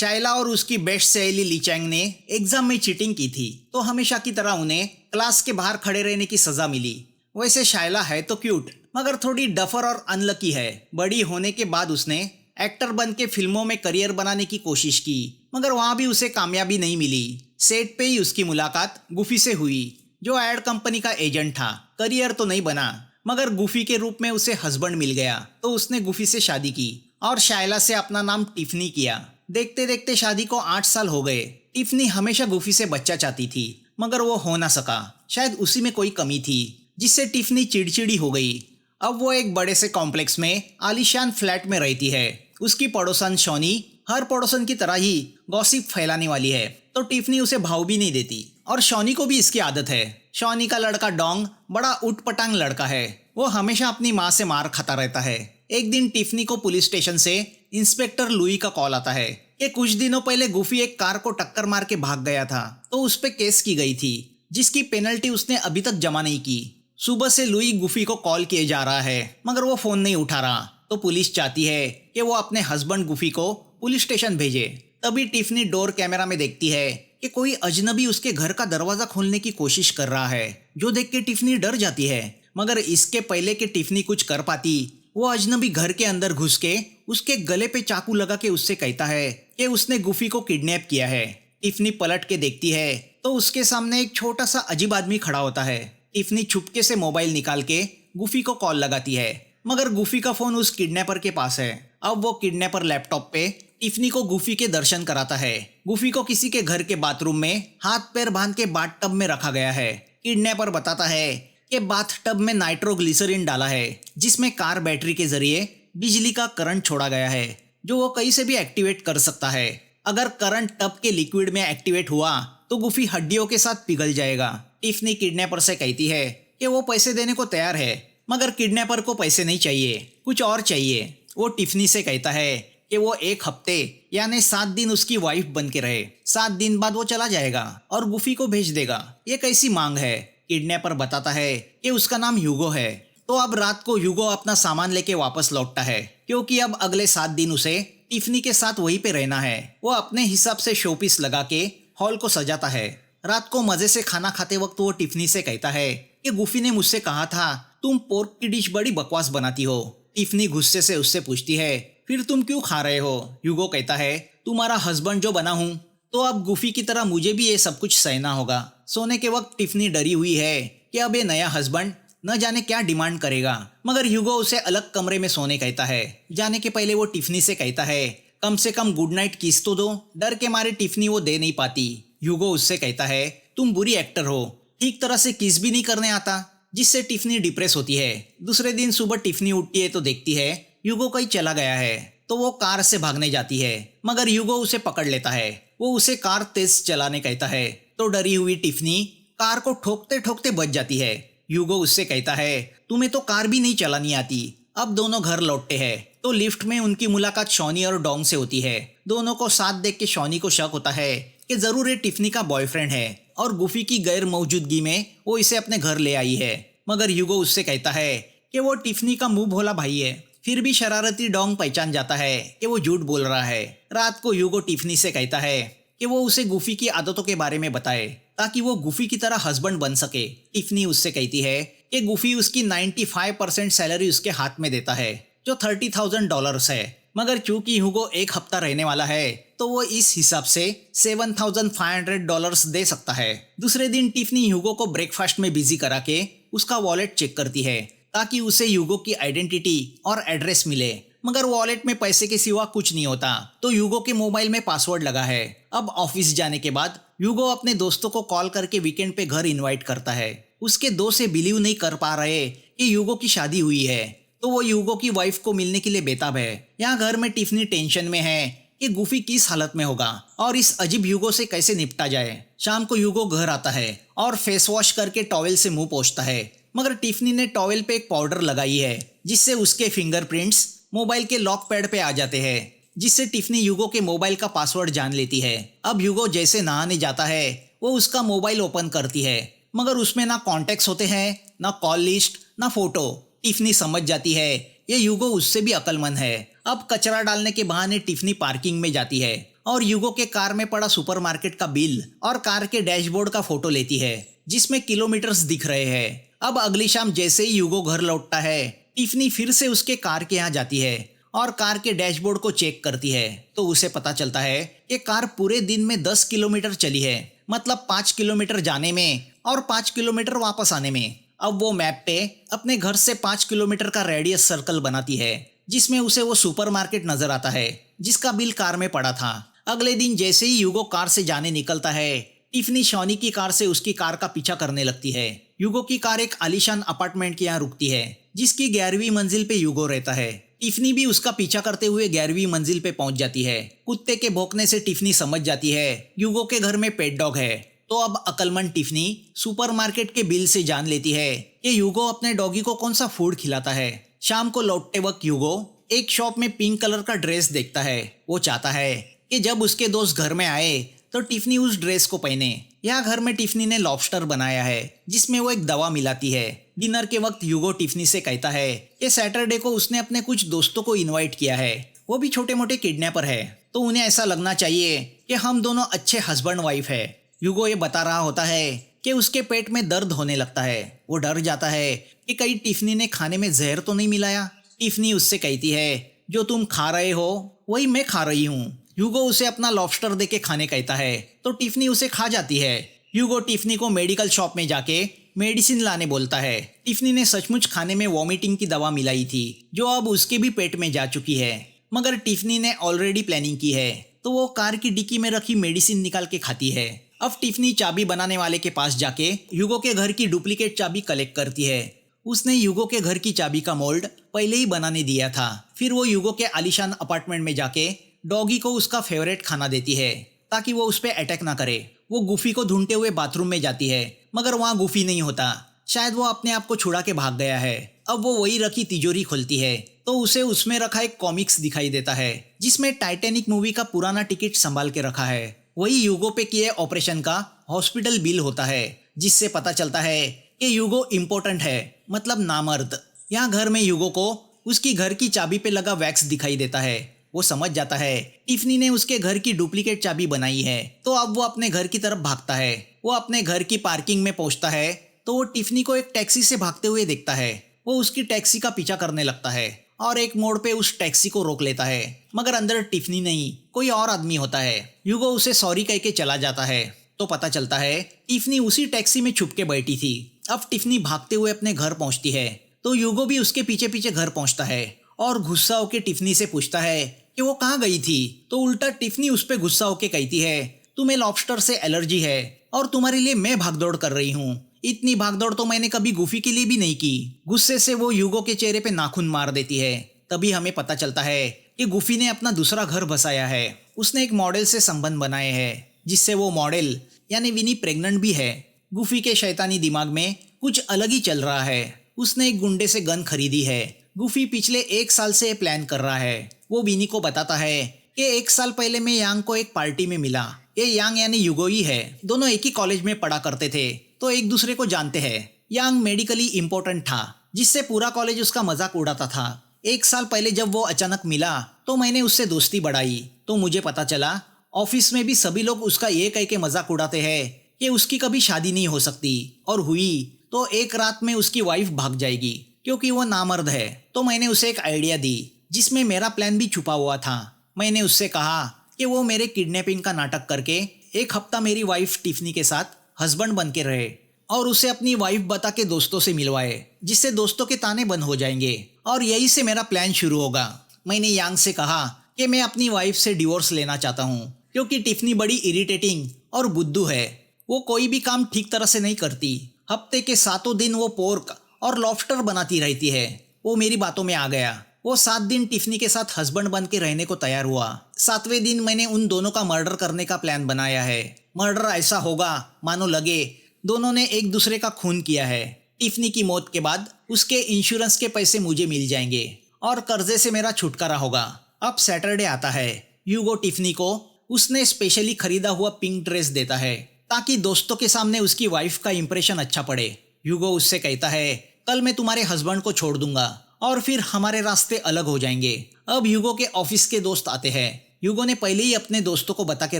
शाइला और उसकी बेस्ट सहेली ली चैंग ने एग्जाम में चीटिंग की थी, तो हमेशा की तरह उन्हें क्लास के बाहर खड़े रहने की सजा मिली। वैसे शाइला है तो क्यूट, मगर थोड़ी डफर और अनलकी है। बड़ी होने के बाद उसने एक्टर बन के फिल्मों में करियर बनाने की कोशिश की, मगर वहां भी उसे कामयाबी नहीं मिली। सेट पे ही उसकी मुलाकात गुफी से हुई, जो एड कंपनी का एजेंट था। करियर तो नहीं बना, मगर गुफी के रूप में उसे हस्बैंड मिल गया, तो उसने गुफी से शादी की और शाइला से अपना नाम टिफनी किया। देखते देखते शादी को 8 साल हो गए। टिफनी हमेशा गुफी से बच्चा चाहती थी, मगर वो हो ना सका। शायद उसी में कोई कमी थी, जिससे टिफनी चिड़चिड़ी हो गई। अब वो एक बड़े से कॉम्प्लेक्स में आलीशान फ्लैट में रहती है। उसकी पड़ोसन शॉनी हर पड़ोसन की तरह ही गॉसिप फैलाने वाली है, तो टिफनी उसे भाव भी नहीं देती और शॉनी को भी इसकी आदत है। शॉनी का लड़का डोंग बड़ा उटपटांग लड़का है। वो हमेशा अपनी माँ से मार खाता रहता है। एक दिन टिफनी को पुलिस स्टेशन से इंस्पेक्टर लुई का कॉल आता है कि कुछ दिनों पहले गुफी एक कार को टक्कर मार के भाग गया था, तो उस पे केस की गई थी, जिसकी पेनल्टी उसने अभी तक जमा नहीं की। सुबह से लुई गुफी को कॉल किए जा रहा है, मगर वो फोन नहीं उठा रहा, तो पुलिस चाहती है कि वो अपने हस्बैंड गुफी को पुलिस स्टेशन भेजे। तभी टिफनी डोर कैमरा में देखती है कि कोई अजनबी उसके घर का दरवाजा खोलने की कोशिश कर रहा है, जो देख के टिफनी डर जाती है। मगर इसके पहले कि टिफनी कुछ कर पाती, वो अजनबी घर के अंदर घुस के उसके गले पे चाकू लगा के उससे कहता है कि उसने गुफी को किडनैप किया है। टिफनी पलट के देखती है तो उसके सामने एक छोटा सा अजीब आदमी खड़ा होता है। टिफनी चुपके से मोबाइल निकाल के गुफी को कॉल लगाती है, मगर गुफी का फोन उस किडनैपर के पास है। अब वो किडनैपर लैपटॉप पे टिफनी को गुफी के दर्शन कराता है। गुफी को किसी के घर के बाथरूम में हाथ पैर बांध के बाथ टब में रखा गया है। किडनैपर बताता है कि बाथ टब में नाइट्रोग्लिसरीन डाला है, जिसमें कार बैटरी के जरिए बिजली का करंट छोड़ा गया है, जो वो कहीं से भी एक्टिवेट कर सकता है। अगर करंट टब के लिक्विड में एक्टिवेट हुआ तो गुफी हड्डियों के साथ पिघल जाएगा। टिफनी किडनैपर से कहती है कि वो पैसे देने को तैयार है, मगर किडनैपर को पैसे नहीं चाहिए, कुछ और चाहिए। वो टिफनी से कहता है कि वो 1 हफ्ते यानी 7 दिन उसकी वाइफ बन के रहे। 7 दिन बाद वो चला जाएगा और गुफी को भेज देगा। ये कैसी मांग है? किडनैपर बताता है कि उसका नाम ह्यूगो है। तो अब रात को ह्यूगो अपना सामान लेके वापस लौटता है, क्योंकि अब अगले 7 दिन उसे टिफनी के साथ वहीं पे रहना है। वो अपने हिसाब से शोपीस लगा के हॉल को सजाता है। रात को मजे से खाना खाते वक्त वो टिफनी से कहता है कि गुफी ने मुझसे कहा था तुम पोर्क की डिश बड़ी बकवास बनाती हो। टिफनी गुस्से से उससे पूछती है फिर तुम क्यों खा रहे हो? ह्यूगो कहता है तुम्हारा हस्बैंड जो बना हूँ, तो अब गुफी की तरह मुझे भी ये सब कुछ सहना होगा। सोने के वक्त टिफनी डरी हुई है कि अब ये नया हस्बैंड न जाने क्या डिमांड करेगा, मगर ह्यूगो उसे अलग कमरे में सोने कहता है। जाने के पहले वो टिफनी से कहता है कम से कम गुड नाइट किस तो दो। डर के मारे टिफनी वो दे नहीं पाती। ह्यूगो उससे कहता है तुम बुरी एक्टर हो, ठीक तरह से किस भी नहीं करने आता, जिससे टिफनी डिप्रेस होती है। दूसरे दिन सुबह टिफनी उठती है तो देखती है ह्यूगो कहीं चला गया है, तो वो कार से भागने जाती है, मगर ह्यूगो उसे पकड़ लेता है। वो उसे कार तेज चलाने कहता है, तो डरी हुई टिफनी कार को ठोकते ठोकते बच जाती है। ह्यूगो उससे कहता है तुम्हें तो कार भी नहीं चलानी आती। अब दोनों घर लौटते हैं, तो लिफ्ट में उनकी मुलाकात शॉनी और डोंग से होती है। दोनों को साथ देख के शॉनी को शक होता है कि जरूर ये टिफनी का बॉयफ्रेंड है और गुफी की गैर मौजूदगी में वो इसे अपने घर ले आई है। मगर ह्यूगो उससे कहता है कि वो टिफनी का मुंह भोला भाई है। फिर भी शरारती डोंग पहचान जाता है कि वो झूठ बोल रहा है। रात को ह्यूगो टिफनी से कहता है कि वो उसे गुफी की आदतों के बारे में बताए, ताकि वो गुफी की तरह हस्बैंड बन सके। टिफनी उससे कहती है कि गुफी उसकी 95% सैलरी उसके हाथ में देता है, जो $30,000 है। मगर चूंकि ह्यूगो 1 हफ्ता रहने वाला है, तो वो इस हिसाब से $7,500 दे सकता है। दूसरे दिन टिफनी ह्यूगो को ब्रेकफास्ट में बिजी करा के उसका वॉलेट चेक करती है, ताकि उसे ह्यूगो की आइडेंटिटी और एड्रेस मिले। मगर वॉलेट में पैसे के सिवा कुछ नहीं होता, तो ह्यूगो के मोबाइल में पासवर्ड लगा है। अब ऑफिस जाने के बाद ह्यूगो अपने दोस्तों को कॉल करके वीकेंड पे घर इनवाइट करता है। उसके दोस्त से बिलीव नहीं कर पा रहे कि ह्यूगो की शादी हुई है, तो वो ह्यूगो की वाइफ को मिलने के लिए बेताब है। यहाँ घर में टिफनी टेंशन में है कि गुफी किस हालत में होगा और इस अजीब ह्यूगो से कैसे निपटा जाए। शाम को ह्यूगो घर आता है और फेस वॉश करके टॉवेल से मुंह पोंछता है, मगर टिफनी ने टॉवेल पे एक पाउडर लगाई है, जिससे उसके फिंगरप्रिंट्स मोबाइल के लॉक पैड पे आ जाते हैं, जिससे टिफनी ह्यूगो के मोबाइल का पासवर्ड जान लेती है। अब ह्यूगो जैसे नहाने जाता है, वो उसका मोबाइल ओपन करती है, मगर उसमें ना कॉन्टेक्ट्स होते हैं, ना कॉल लिस्ट, ना फोटो। टिफनी समझ जाती है ये ह्यूगो उससे भी अक्लमंद है। अब कचरा डालने के बहाने टिफनी पार्किंग में जाती है और यूगो के कार में पड़ा सुपरमार्केट का बिल और कार के डैशबोर्ड का फोटो लेती है जिसमें किलोमीटर्स दिख रहे हैं। अब अगली शाम जैसे ही यूगो घर लौटता है, टिफनी फिर से उसके कार के यहाँ जाती है और कार के डैशबोर्ड को चेक करती है तो उसे पता चलता है कि कार पूरे दिन में 10 किलोमीटर चली है, मतलब 5 किलोमीटर जाने में और 5 किलोमीटर वापस आने में। अब वो मैप पे अपने घर से 5 किलोमीटर का रेडियस सर्कल बनाती है जिसमें उसे वो सुपरमार्केट नजर आता है जिसका बिल कार में पड़ा था। अगले दिन जैसे ही यूगो कार से जाने निकलता है, टिफनी शॉनी की कार से उसकी कार का पीछा करने लगती है। यूगो की कार एक आलीशान अपार्टमेंट के यहाँ रुकती है जिसकी 11वीं मंजिल पे यूगो रहता है। टिफनी भी उसका पीछा करते हुए 11वीं मंजिल पे पहुंच जाती है। कुत्ते के भौंकने से टिफनी समझ जाती है यूगो के घर में पेट डॉग है। तो अब अकलमंद टिफनी सुपरमार्केट के बिल से जान लेती है कि यूगो अपने डॉगी को कौन सा फूड खिलाता है। शाम को लौटते वक्त यूगो एक शॉप में पिंक कलर का ड्रेस देखता है। वो चाहता है कि जब उसके दोस्त घर में आए तो टिफनी उस ड्रेस को पहने। यहाँ घर में टिफनी ने लॉबस्टर बनाया है जिसमें वो एक दवा मिलाती है। डिनर के वक्त यूगो टिफनी से कहता है कि सैटरडे को उसने अपने कुछ दोस्तों को इनवाइट किया है, वो भी छोटे मोटे किडनैपर है, तो उन्हें ऐसा लगना चाहिए कि हम दोनों अच्छे हस्बैंड वाइफ है। यूगो ये बता रहा होता है कि उसके पेट में दर्द होने लगता है। वो डर जाता है कि कहीं टिफनी ने खाने में जहर तो नहीं मिलाया। टिफनी उससे कहती है जो तुम खा रहे हो वही मैं खा रही हूँ। यूगो उसे अपना लॉबस्टर देके खाने कहता है तो टिफनी उसे खा जाती है। यूगो टिफनी को मेडिकल शॉप में जाके मेडिसिन लाने बोलता है। टिफनी ने सचमुच खाने में वॉमिटिंग की दवा मिलाई थी जो अब उसके भी पेट में जा चुकी है, मगर टिफनी ने ऑलरेडी प्लानिंग की है तो वो कार की डिक्की में रखी मेडिसिन निकाल के खाती है। अब टिफनी चाबी बनाने वाले के पास जाके यूगो के घर की डुप्लीकेट चाबी कलेक्ट करती है। उसने यूगो के घर की चाबी का मोल्ड पहले ही बनाने दिया था। फिर वो यूगो के आलीशान अपार्टमेंट में जाके डॉगी को उसका फेवरेट खाना देती है ताकि वो उस पर अटैक ना करे। वो गुफी को ढूंढते हुए बाथरूम में जाती है मगर वहाँ गुफी नहीं होता, शायद वो अपने आप को छुड़ा के भाग गया है। अब वो वही रखी तिजोरी खोलती है तो उसे उसमें रखा एक कॉमिक्स दिखाई देता है जिसमें टाइटैनिक मूवी का पुराना टिकट संभाल के रखा है। वही यूगो पे किए ऑपरेशन का हॉस्पिटल बिल होता है जिससे पता चलता है कि यूगो इम्पोर्टेंट है, मतलब नामर्द। यहाँ घर में यूगो को उसकी घर की चाबी पे लगा वैक्स दिखाई देता है। वो समझ जाता है टिफनी ने उसके घर की डुप्लीकेट चाबी बनाई है, तो अब वो अपने घर की तरफ भागता है। वो अपने घर की पार्किंग में पहुंचता है तो वो टिफनी को एक टैक्सी से भागते हुए देखता है। वो उसकी टैक्सी का पीछा करने लगता है और एक मोड़ पे उस टैक्सी को रोक लेता है, मगर अंदर टिफनी नहीं कोई और आदमी होता है। यूगो उसे सॉरी कह के चला जाता है तो पता चलता है टिफनी उसी टैक्सी में छुप के बैठी थी। अब टिफनी भागते हुए अपने घर पहुंचती है तो यूगो भी उसके पीछे पीछे घर पहुंचता है और गुस्सा होकर टिफनी से पूछता है कि वो कहाँ गई थी। तो उल्टा टिफनी उस पर गुस्सा होकर कहती है तुम्हें लॉबस्टर से एलर्जी है और तुम्हारे लिए मैं भागदौड़ कर रही हूँ। इतनी भागदौड़ तो मैंने कभी गुफी के लिए भी नहीं की। गुस्से से वो यूगो के चेहरे पे नाखून मार देती है। तभी हमें पता चलता है कि गुफी ने अपना दूसरा घर बसाया है। उसने एक मॉडल से संबंध बनाए हैं जिससे वो मॉडल यानी विनी प्रेग्नेंट भी है। गुफी के शैतानी दिमाग में कुछ अलग ही चल रहा है। उसने एक गुंडे से गन खरीदी है। गुफी पिछले 1 साल से प्लान कर रहा है। वो विनी को बताता है कि 1 साल पहले मैं यांग को एक पार्टी में मिला। ये यांग यानी यूगो ही है। दोनों एक ही कॉलेज में पढ़ा करते थे तो एक दूसरे को जानते हैं। यांग मेडिकली इम्पोर्टेंट था जिससे पूरा कॉलेज उसका मजाक उड़ाता था। 1 साल पहले जब वो अचानक मिला तो मैंने उससे दोस्ती बढ़ाई तो मुझे पता चला ऑफिस में भी सभी लोग उसका ये कह के मजाक उड़ाते हैं कि उसकी कभी शादी नहीं हो सकती, और हुई तो एक रात में उसकी वाइफ भाग जाएगी क्योंकि वो नामर्द है। तो मैंने उसे एक आइडिया दी जिसमें मेरा प्लान भी छुपा हुआ था। मैंने उससे कहा कि वो मेरे किडनैपिंग का नाटक करके 1 हफ्ता मेरी वाइफ टिफनी के साथ हस्बैंड बन के रहे और उसे अपनी वाइफ बता के दोस्तों से मिलवाए, जिससे दोस्तों के ताने बंद हो जाएंगे और यही से मेरा प्लान शुरू होगा। मैंने यांग से कहा कि मैं अपनी वाइफ से डिवोर्स लेना चाहता हूँ क्योंकि टिफनी बड़ी इरिटेटिंग और बुद्धू है। वो कोई भी काम ठीक तरह से नहीं करती। हफ्ते के 7 दिन वो पोर्क और लॉबस्टर बनाती रहती है। वो मेरी बातों में आ गया। वो 7 दिन टिफनी के साथ हस्बैंड बन के रहने को तैयार हुआ। 7वें दिन मैंने उन दोनों का मर्डर करने का प्लान बनाया है। मर्डर ऐसा होगा मानो लगे दोनों ने एक दूसरे का खून किया है। टिफनी की मौत के बाद उसके इंश्योरेंस के पैसे मुझे मिल जाएंगे और कर्जे से मेरा छुटकारा होगा। अब सैटरडे आता है। यूगो टिफनी को उसने स्पेशली खरीदा हुआ पिंक ड्रेस देता है ताकि दोस्तों के सामने उसकी वाइफ का इंप्रेशन अच्छा पड़े। यूगो उससे कहता है कल मैं तुम्हारे हस्बैंड को छोड़ दूंगा और फिर हमारे रास्ते अलग हो जाएंगे। अब यूगो के ऑफिस के दोस्त आते हैं। यूगो ने पहले ही अपने दोस्तों को बता के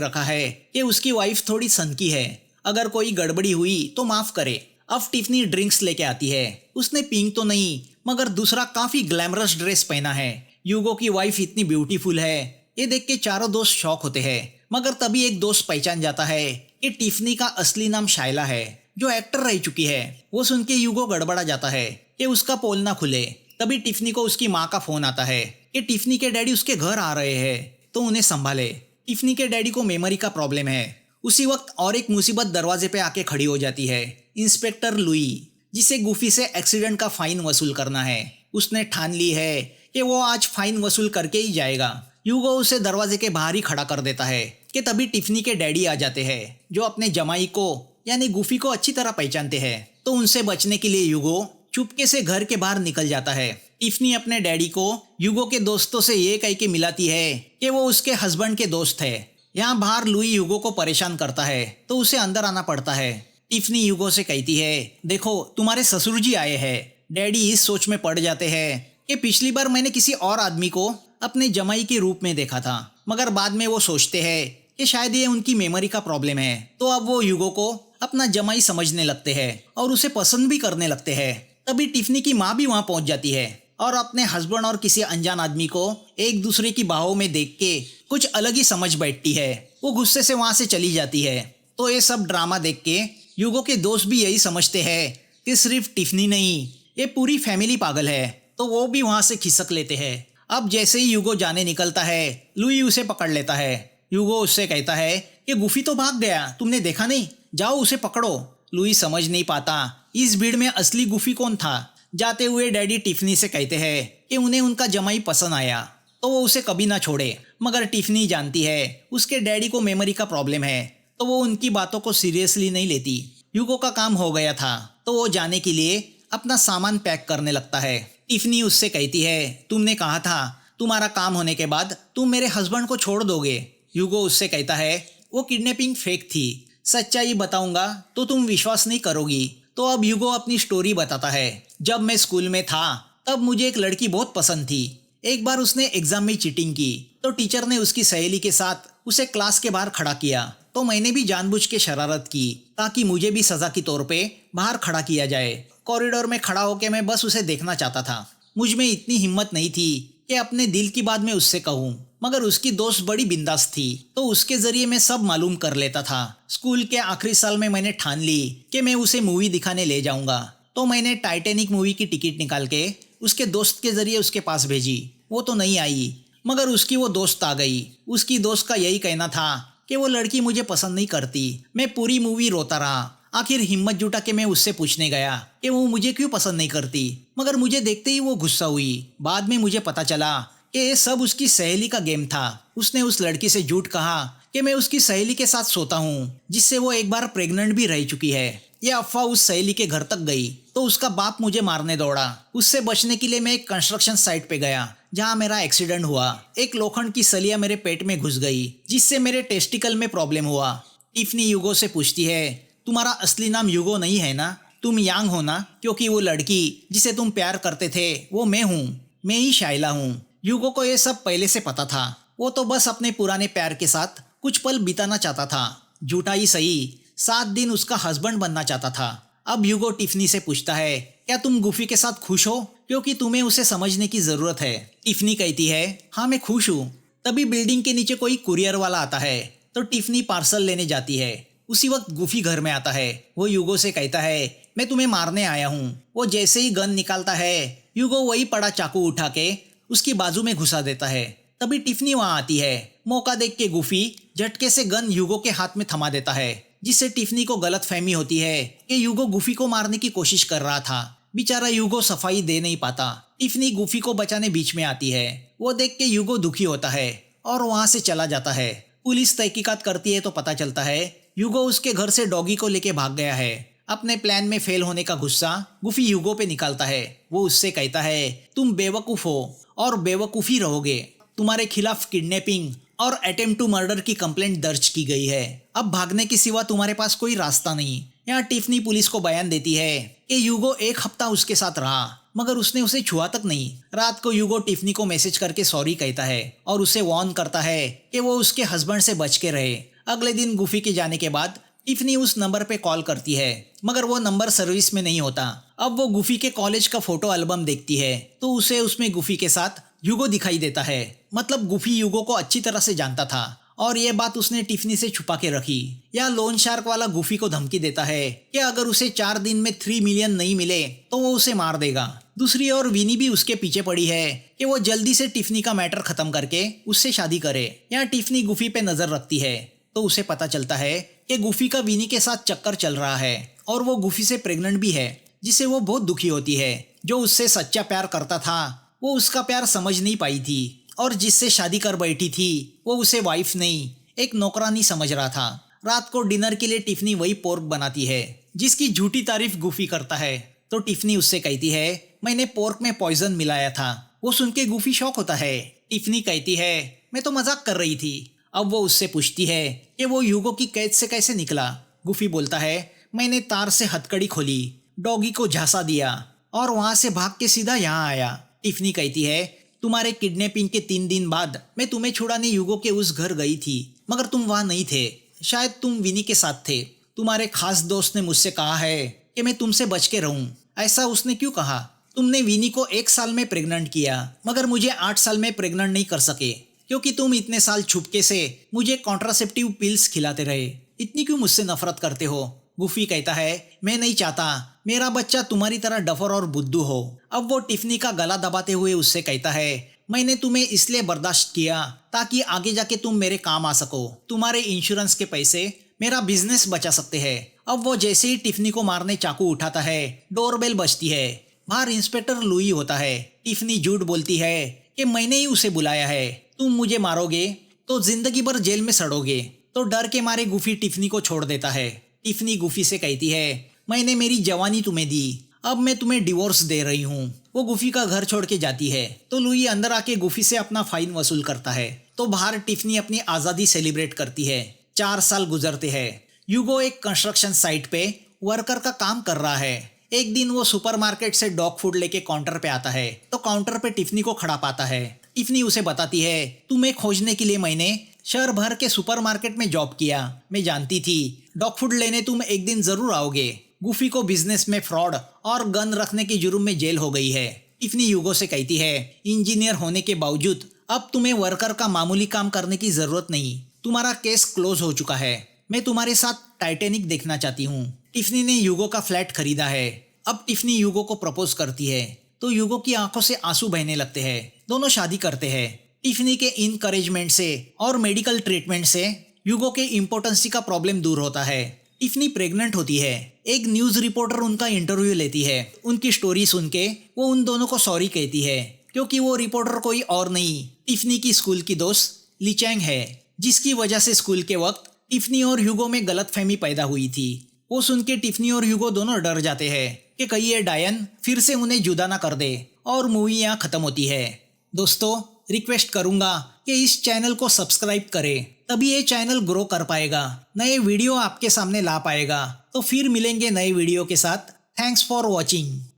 रखा है कि उसकी वाइफ थोड़ी सनकी है, अगर कोई गड़बड़ी हुई तो माफ करे। अब टिफनी ड्रिंक्स लेके आती है। उसने पिंक तो नहीं मगर दूसरा काफी ग्लैमरस ड्रेस पहना है। यूगो की वाइफ इतनी ब्यूटीफुल है, ये देख के चारों दोस्त शॉक होते हैं। मगर तभी एक दोस्त पहचान जाता है कि टिफनी का असली नाम शाइला है, जो एक्टर रह चुकी है। वो सुन के यूगो गड़बड़ा जाता है कि उसका पोल ना खुले। तभी टिफनी को उसकी माँ का फोन आता है कि टिफनी के डैडी उसके घर आ रहे हैं तो उन्हें संभाले। टिफनी के डैडी को मेमोरी का प्रॉब्लम है। उसी वक्त और एक मुसीबत दरवाजे पे आके खड़ी हो जाती है। इंस्पेक्टर लुई, जिसे गुफी से एक्सीडेंट का फाइन वसूल करना है। उसने ठान ली है कि वो आज फाइन वसूल करके ही जाएगा। यूगो उसे दरवाजे के बाहर ही खड़ा कर देता है कि तभी टिफनी के डैडी आ जाते हैं, जो अपने जमाई को यानी गुफी को अच्छी तरह पहचानते हैं। तो उनसे बचने के लिए यूगो चुपके से घर के बाहर निकल जाता है। टिफनी अपने डैडी को यूगो के दोस्तों से ये कह के मिलाती है कि वो उसके हस्बैंड के दोस्त है। यहाँ बाहर लुई यूगो को परेशान करता है तो उसे अंदर आना पड़ता है। टिफनी यूगो से कहती है, देखो तुम्हारे ससुर जी आए हैं। डैडी इस सोच में पड़ जाते हैं कि पिछली बार मैंने किसी और आदमी को अपने जमाई के रूप में देखा था, मगर बाद में वो सोचते हैं कि शायद ये उनकी मेमोरी का प्रॉब्लम है। तो अब वो यूगो को अपना जमाई समझने लगते हैं और उसे पसंद भी करने लगते हैं। तभी टिफनी की माँ भी वहाँ पहुँच जाती है और अपने हस्बैंड और किसी अनजान आदमी को एक दूसरे की बाहों में देख के कुछ अलग ही समझ बैठती है। वो गुस्से से वहाँ से चली जाती है। तो ये सब ड्रामा देख के यूगो के दोस्त भी यही समझते हैं कि सिर्फ टिफनी नहीं, ये पूरी फैमिली पागल है। तो वो भी वहाँ से खिसक लेते हैं। अब जैसे ही यूगो जाने निकलता है, लुई उसे पकड़ लेता है। यूगो उससे कहता है कि गुफी तो भाग गया, तुमने देखा नहीं, जाओ उसे पकड़ो। लुई समझ नहीं पाता इस भीड़ में असली गुफी कौन था। जाते हुए डैडी टिफनी से कहते हैं कि उन्हें उनका जमाई पसंद आया तो वो उसे कभी ना छोड़े। मगर टिफनी जानती है उसके डैडी को मेमोरी का प्रॉब्लम है, तो वो उनकी बातों को सीरियसली नहीं लेती। यूगो का काम हो गया था तो वो जाने के लिए अपना सामान पैक करने लगता है। टिफनी उससे कहती है, तुमने कहा था तुम्हारा काम होने के बाद तुम मेरे हस्बैंड को छोड़ दोगे। यूगो उससे कहता है वो किडनैपिंग फेक थी, सच्चाई बताऊंगा तो तुम विश्वास नहीं करोगी। तो अब यूगो अपनी स्टोरी बताता है। जब मैं स्कूल में था तब मुझे एक लड़की बहुत पसंद थी। एक बार उसने एग्जाम में चीटिंग की तो टीचर ने उसकी सहेली के साथ उसे क्लास के बाहर खड़ा किया। तो मैंने भी जानबूझ के शरारत की ताकि मुझे भी सजा की तौर पे बाहर खड़ा किया जाए। कॉरिडोर में खड़ा होकर मैं बस उसे देखना चाहता था। मुझ में इतनी हिम्मत नहीं थी कि अपने दिल की बात मैं उससे कहूँ, मगर उसकी दोस्त बड़ी बिंदास थी तो उसके जरिए मैं सब मालूम कर लेता था। स्कूल के आखिरी साल में मैंने ठान ली कि मैं उसे मूवी दिखाने ले जाऊंगा। तो मैंने टाइटैनिक मूवी की टिकट निकाल के उसके दोस्त के जरिए उसके पास भेजी। वो तो नहीं आई, मगर उसकी वो दोस्त आ गई। उसकी दोस्त का यही कहना था कि वो लड़की मुझे पसंद नहीं करती। मैं पूरी मूवी रोता रहा। आखिर हिम्मत जुटा के मैं उससे पूछने गया कि वो मुझे क्यों पसंद नहीं करती, मगर मुझे देखते ही वो गुस्सा हुई। बाद में मुझे पता चला कि ये सब उसकी सहेली का गेम था। उसने उस लड़की से झूठ कहा कि मैं उसकी सहेली के साथ सोता हूँ, जिससे वो एक बार प्रेग्नेंट भी रह चुकी है। यह अफवाह उस सहेली के घर तक गई तो उसका बाप मुझे मारने दौड़ा। उससे बचने के लिए मैं एक कंस्ट्रक्शन साइट पे गया जहाँ मेरा एक्सीडेंट हुआ। एक लोखंड की सलिया मेरे पेट में घुस गई, जिससे मेरे टेस्टिकल में प्रॉब्लम हुआ। टिफनी यूगो से पूछती है, तुम्हारा असली नाम यूगो नहीं है ना? तुम यांग हो ना? क्योंकि वो लड़की जिसे तुम प्यार करते थे वो मैं हूँ, मैं ही शाइला हूँ। यूगो को ये सब पहले से पता था। वो तो बस अपने पुराने प्यार के साथ कुछ पल बिताना चाहता था। झूठा ही सही, 7 दिन उसका हस्बैंड बनना चाहता था। अब यूगो टिफनी से पूछता है, क्या तुम गुफी के साथ खुश हो? क्योंकि तुम्हें उसे समझने की जरूरत है। टिफनी कहती है, हाँ मैं खुश हूँ। तभी बिल्डिंग के नीचे कोई कुरियर वाला आता है तो टिफनी पार्सल लेने जाती है। उसी वक्त गुफी घर में आता है। वो यूगो से कहता है, मैं तुम्हें मारने आया हूँ। वो जैसे ही गन निकालता है, यूगो वही पड़ा चाकू उठा के उसकी बाजू में घुसा देता है। तभी टिफनी वहाँ आती है। मौका देख के गुफी झटके से गन यूगो के हाथ में थमा देता है, जिससे टिफनी को गलतफहमी होती है कि यूगो गुफी को मारने की कोशिश कर रहा था। बेचारा यूगो सफाई दे नहीं पाता। टिफनी गुफी को बचाने बीच में आती है। वो देख के यूगो दुखी होता है और वहाँ से चला जाता है। पुलिस तहकीकात करती है तो पता चलता है यूगो उसके घर से डॉगी को लेके भाग गया है। अपने प्लान में फेल होने का गुस्सा गुफी यूगो पे निकालता है। वो उससे कहता है, तुम बेवकूफ़ हो और बेवकूफ़ी रहोगे। तुम्हारे खिलाफ किडनैपिंग और अटेम्प्ट टू मर्डर की कंप्लेंट दर्ज की गई है। अब भागने के सिवा तुम्हारे पास कोई रास्ता नहीं। यहाँ टिफनी पुलिस को बयान देती है कि यूगो 1 हफ्ता उसके साथ रहा, मगर उसने उसे छुआ तक नहीं। रात को ह्यूगो टिफनी को मैसेज करके सॉरी कहता है और उसे वार्न करता है कि वो उसके हस्बैंड से बच के रहे। अगले दिन गुफी के जाने के बाद टिफनी उस नंबर पे कॉल करती है, मगर वो नंबर सर्विस में नहीं होता। अब वो गुफी के कॉलेज का फोटो एल्बम देखती है तो उसे उसमें गुफी के साथ ह्यूगो दिखाई देता है। मतलब गुफी ह्यूगो को अच्छी तरह से जानता था और ये बात उसने टिफनी से छुपा के रखी। या लोन शार्क वाला गुफी को धमकी देता है कि अगर उसे 4 दिन में 3 मिलियन नहीं मिले तो वो उसे मार देगा। दूसरी ओर विनी भी उसके पीछे पड़ी है कि वो जल्दी से टिफनी का मैटर खत्म करके उससे शादी करे। यहाँ टिफनी गुफी पे नजर रखती है तो उसे पता चलता है कि गुफी का विनी के साथ चक्कर चल रहा है और वो गुफी से प्रेग्नेंट भी है, जिससे वो बहुत दुखी होती है। जो उससे सच्चा प्यार करता था वो उसका प्यार समझ नहीं पाई थी और जिससे शादी कर बैठी थी वो उसे वाइफ नहीं एक नौकरानी समझ रहा था। रात को डिनर के लिए टिफनी वही पोर्क बनाती है जिसकी झूठी तारीफ गुफी करता है। तो टिफनी उससे कहती है मैंने पोर्क में पॉइजन मिलाया था। वो सुन के गुफी शॉक होता है। टिफनी कहती है मैं तो मजाक कर रही थी। अब वो उससे पूछती है कि वो ह्यूगो की कैद से कैसे निकला। गुफी बोलता है मैंने तार से हथकड़ी खोली, डॉगी को झांसा दिया और वहां से भाग के सीधा यहाँ आया। टिफनी कहती है तुम्हारे किडनैपिंग के 3 दिन बाद मैं तुम्हें छुड़ाने ह्यूगो के उस घर गई थी, मगर तुम वहां नहीं थे। शायद तुम विनी के साथ थे। तुम्हारे खास दोस्त ने मुझसे कहा है कि मैं तुमसे बच के रहूं। ऐसा उसने क्यों कहा? तुमने विनी को 1 साल में प्रेग्नेंट किया, मगर मुझे 8 साल में प्रेग्नेंट नहीं कर सके क्योंकि तुम इतने साल छुपके से मुझे कॉन्ट्रासेप्टिव पिल्स खिलाते रहे। इतनी क्यों मुझसे नफरत करते हो? गुफी कहता है मैं नहीं चाहता मेरा बच्चा तुम्हारी तरह डफर और बुद्धू हो। अब वो टिफनी का गला दबाते हुए उससे कहता है मैंने तुम्हें इसलिए बर्दाश्त किया ताकि आगे जाके तुम मेरे काम आ सको। तुम्हारे इंश्योरेंस के पैसे मेरा बिजनेस बचा सकते हैं। अब वो जैसे ही टिफनी को मारने चाकू उठाता है डोरबेल बजती है। बाहर इंस्पेक्टर लुई होता है। टिफनी झूठ बोलती है कि मैंने ही उसे बुलाया है। तुम मुझे मारोगे तो जिंदगी भर जेल में सड़ोगे। तो डर के मारे गुफी टिफनी को छोड़ देता है। टिफनी गुफी से कहती है मैंने मेरी जवानी तुम्हें दी, अब मैं तुम्हें डिवोर्स दे रही हूँ। वो गुफी का घर छोड़ के जाती है तो लुई अंदर आके गुफी से अपना फाइन वसूल करता है। तो बाहर टिफनी अपनी आज़ादी सेलिब्रेट करती है। 4 साल गुजरते हैं। ह्यूगो एक कंस्ट्रक्शन साइट पे वर्कर का काम कर रहा है। एक दिन वो सुपरमार्केट से डॉग फूड लेके काउंटर पे आता है तो काउंटर पे टिफनी को खड़ा पाता है। टिफनी उसे बताती है तुम्हें खोजने के लिए मैंने शहर भर के सुपरमार्केट में जॉब किया। मैं जानती थी डॉग फूड लेने तुम एक दिन जरूर आओगे। गुफी को बिजनेस में फ्रॉड और गन रखने के जुर्म में जेल हो गई है। टिफनी ह्यूगो से कहती है इंजीनियर होने के बावजूद अब तुम्हें वर्कर का मामूली काम करने की जरूरत नहीं। तुम्हारा केस क्लोज हो चुका है। मैं तुम्हारे साथ टाइटैनिक देखना चाहती हूँ। टिफनी ने ह्यूगो का फ्लैट खरीदा है। अब टिफनी ह्यूगो को प्रपोज करती है तो ह्यूगो की आंखों से आंसू बहने लगते हैं। दोनों शादी करते हैं। टिफनी के इनकरेजमेंट से और मेडिकल ट्रीटमेंट से ह्यूगो के इम्पोर्टेंसी का प्रॉब्लम दूर होता है। टिफनी प्रेग्नेंट होती है। एक न्यूज रिपोर्टर उनका इंटरव्यू लेती है। उनकी स्टोरी सुन के वो उन दोनों को सॉरी कहती है क्योंकि वो रिपोर्टर कोई और नहीं टिफनी की स्कूल की दोस्त लीचैंग है, जिसकी वजह से स्कूल के वक्त टिफनी और ह्यूगो में गलतफहमी पैदा हुई थी। वो सुन के टिफनी और ह्यूगो दोनों डर जाते हैं कि कहीं ये डायन फिर से उन्हें जुदा ना कर दे और मूवी यहाँ खत्म होती है। दोस्तों रिक्वेस्ट करूंगा कि इस चैनल को सब्सक्राइब करें, तभी ये चैनल ग्रो कर पाएगा, नए वीडियो आपके सामने ला पाएगा। तो फिर मिलेंगे नए वीडियो के साथ। Thanks for watching.